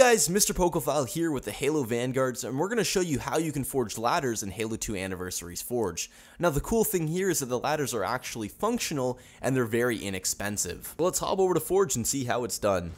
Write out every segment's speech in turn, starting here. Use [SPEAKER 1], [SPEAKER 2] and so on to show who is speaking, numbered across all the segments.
[SPEAKER 1] guys, Mr. Pokephile here with the Halo Vanguards, and we're going to show you how you can forge ladders in Halo 2 Anniversary's Forge. Now the cool thing here is that the ladders are actually functional and they're very inexpensive. Let's hop over to Forge and see how it's done.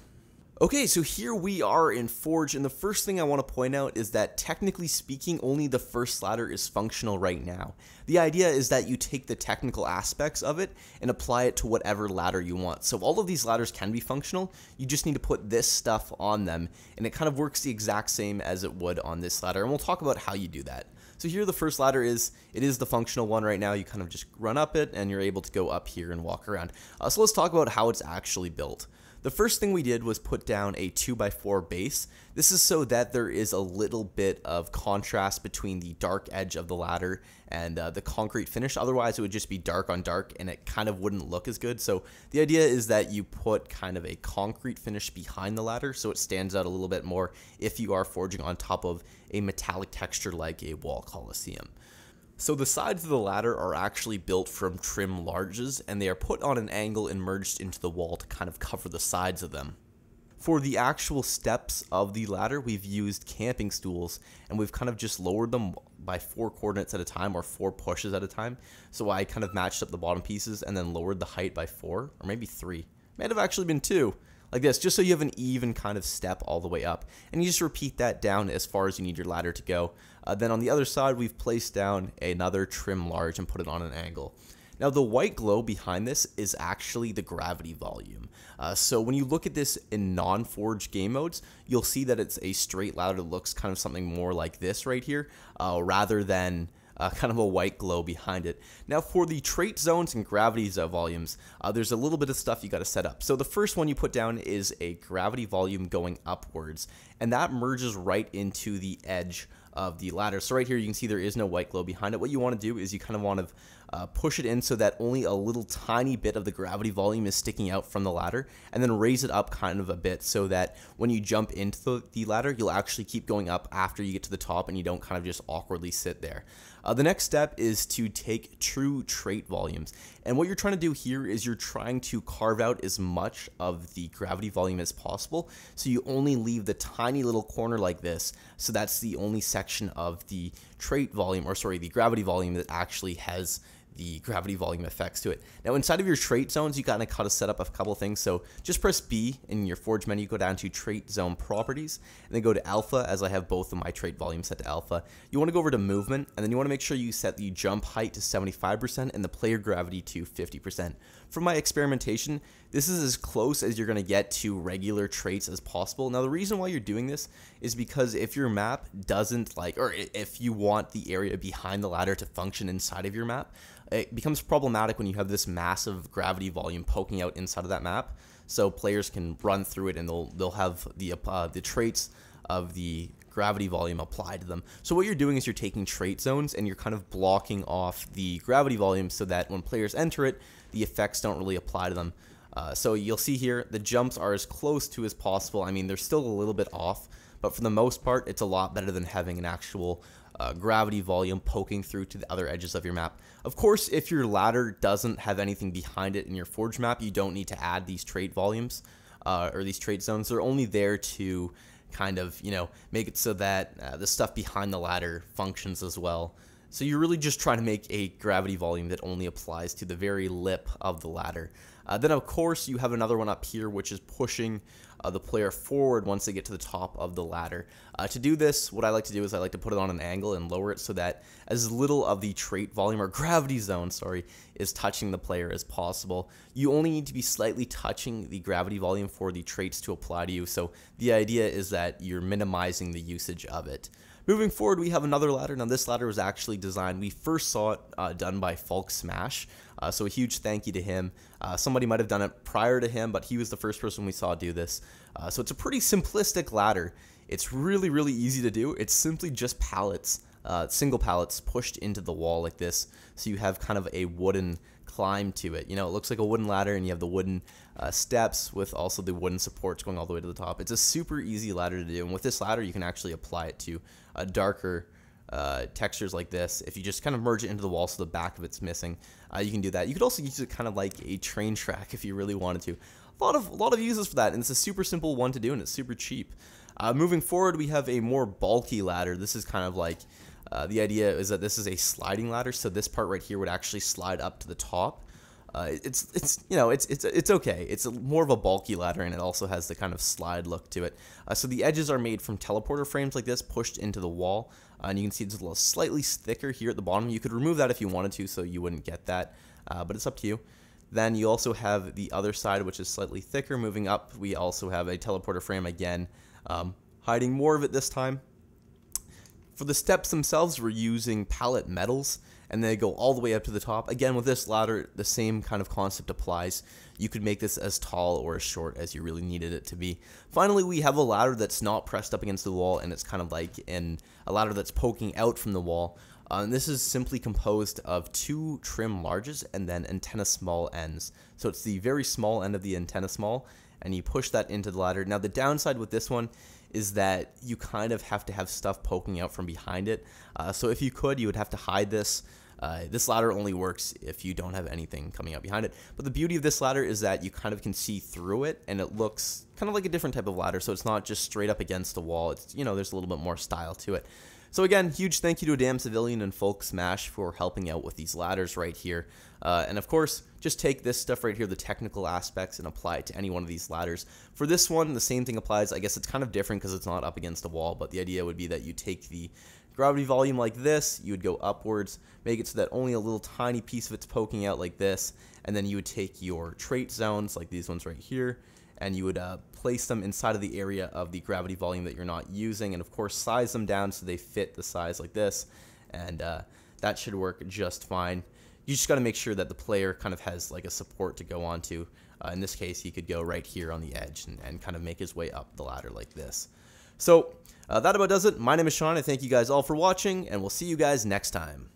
[SPEAKER 1] Okay, so here we are in Forge, and the first thing I want to point out is that technically speaking, only the first ladder is functional right now. The idea is that you take the technical aspects of it and apply it to whatever ladder you want. So all of these ladders can be functional, you just need to put this stuff on them, and it kind of works the exact same as it would on this ladder, and we'll talk about how you do that. So here the first ladder is the functional one right now. You kind of just run up it, and you're able to go up here and walk around. So let's talk about how it's actually built. The first thing we did was put down a 2x4 base. This is so that there is a little bit of contrast between the dark edge of the ladder and the concrete finish. Otherwise, it would just be dark on dark and it kind of wouldn't look as good. So the idea is that you put kind of a concrete finish behind the ladder so it stands out a little bit more if you are forging on top of a metallic texture like a wall coliseum. So the sides of the ladder are actually built from trim larges, and they are put on an angle and merged into the wall to kind of cover the sides of them. For the actual steps of the ladder, we've used camping stools, and we've kind of just lowered them by 4 coordinates at a time, or 4 pushes at a time. So I kind of matched up the bottom pieces and then lowered the height by 4, or maybe 3. Might have actually been 2. Like this, just so you have an even kind of step all the way up. And you just repeat that down as far as you need your ladder to go. Then on the other side, we've placed down another trim large and put it on an angle. Now the white glow behind this is actually the gravity volume. So when you look at this in non-forge game modes, you'll see that it's a straight ladder that looks kind of something more like this right here, rather than kind of a white glow behind it. Now for the trait zones and gravity volumes, there's a little bit of stuff you got to set up. So the first one you put down is a gravity volume going upwards, and that merges right into the edge of the ladder. So right here you can see there is no white glow behind it. What you want to do is you kind of want to push it in so that only a little tiny bit of the gravity volume is sticking out from the ladder, and then raise it up kind of a bit so that when you jump into the ladder, you'll actually keep going up after you get to the top and you don't kind of just awkwardly sit there. The next step is to take true trait volumes, and what you're trying to do here is you're trying to carve out as much of the gravity volume as possible, so you only leave the tiny little corner like this, so that's the only section of the trait volume, or sorry, the gravity volume that actually has the gravity volume effects to it. Now inside of your trait zones, you kind of got to set up a couple things. So just press B in your Forge menu, go down to trait zone properties, and then go to alpha, as I have both of my trait volumes set to alpha. You want to go over to movement, and then you want to make sure you set the jump height to 75% and the player gravity to 50%. From my experimentation, this is as close as you're going to get to regular traits as possible. Now the reason why you're doing this is because if your map doesn't or if you want the area behind the ladder to function inside of your map, it becomes problematic when you have this massive gravity volume poking out inside of that map. So players can run through it and they'll have the traits of the gravity volume applied to them. So what you're doing is you're taking trait zones and you're kind of blocking off the gravity volume so that when players enter it, the effects don't really apply to them. So you'll see here the jumps are as close to as possible. I mean, they're still a little bit off, but for the most part, it's a lot better than having an actual gravity volume poking through to the other edges of your map. Of course, if your ladder doesn't have anything behind it in your Forge map, you don't need to add these trait volumes or these trait zones. They're only there to kind of, make it so that the stuff behind the ladder functions as well. So you're really just trying to make a gravity volume that only applies to the very lip of the ladder. Then of course you have another one up here which is pushing the player forward once they get to the top of the ladder. To do this, what I like to do is I like to put it on an angle and lower it so that as little of the trait volume, or gravity zone, sorry, is touching the player as possible. You only need to be slightly touching the gravity volume for the traits to apply to you, so the idea is that you're minimizing the usage of it. Moving forward, we have another ladder. Now this ladder was actually designed, we first saw it done by Falk Smash, so a huge thank you to him. Somebody might have done it prior to him, but he was the first person we saw do this. So it's a pretty simplistic ladder. It's really, really easy to do. It's simply just pallets, single pallets pushed into the wall like this, so you have kind of a wooden climb to it. It looks like a wooden ladder, and you have the wooden steps with also the wooden supports going all the way to the top. It's a super easy ladder to do, and with this ladder you can actually apply it to darker textures like this. If you just kind of merge it into the wall so the back of it's missing, you can do that. You could also use it kind of like a train track if you really wanted to. A lot of uses for that, and it's a super simple one to do, and it's super cheap. Moving forward, we have a more bulky ladder. This is kind of like, the idea is that this is a sliding ladder, so this part right here would actually slide up to the top. It's you know, it's okay. It's more of a bulky ladder, and it also has the kind of slide look to it. So the edges are made from teleporter frames like this, pushed into the wall, and you can see it's a little slightly thicker here at the bottom. You could remove that if you wanted to, so you wouldn't get that, but it's up to you. Then you also have the other side, which is slightly thicker. Moving up, we also have a teleporter frame again, hiding more of it this time. For the steps themselves, we're using pallet metals, and they go all the way up to the top. Again, with this ladder, the same kind of concept applies. You could make this as tall or as short as you really needed it to be. Finally, we have a ladder that's not pressed up against the wall, and it's kind of like a ladder that's poking out from the wall. And this is simply composed of 2 trim larges and then antenna small ends. So it's the very small end of the antenna small, and you push that into the ladder. Now the downside with this one is that you kind of have to have stuff poking out from behind it. So if you could, you would have to hide this. This ladder only works if you don't have anything coming out behind it. But the beauty of this ladder is that you kind of can see through it, and it looks kind of like a different type of ladder. So it's not just straight up against the wall. It's, you know, there's a little bit more style to it. So again, huge thank you to Damn Civilian and Folk Smash for helping out with these ladders right here. And of course, just take this stuff right here, the technical aspects, and apply it to any one of these ladders. For this one, the same thing applies. I guess it's kind of different because it's not up against a wall, but the idea would be that you take the gravity volume like this, you would go upwards, make it so that only a little tiny piece of it's poking out like this, and then you would take your trait zones, like these ones right here, and you would place them inside of the area of the gravity volume that you're not using, and of course size them down so they fit the size like this, and that should work just fine. You just got to make sure that the player kind of has like a support to go onto. In this case, he could go right here on the edge and kind of make his way up the ladder like this. So that about does it. My name is Sean. I thank you guys all for watching, and we'll see you guys next time.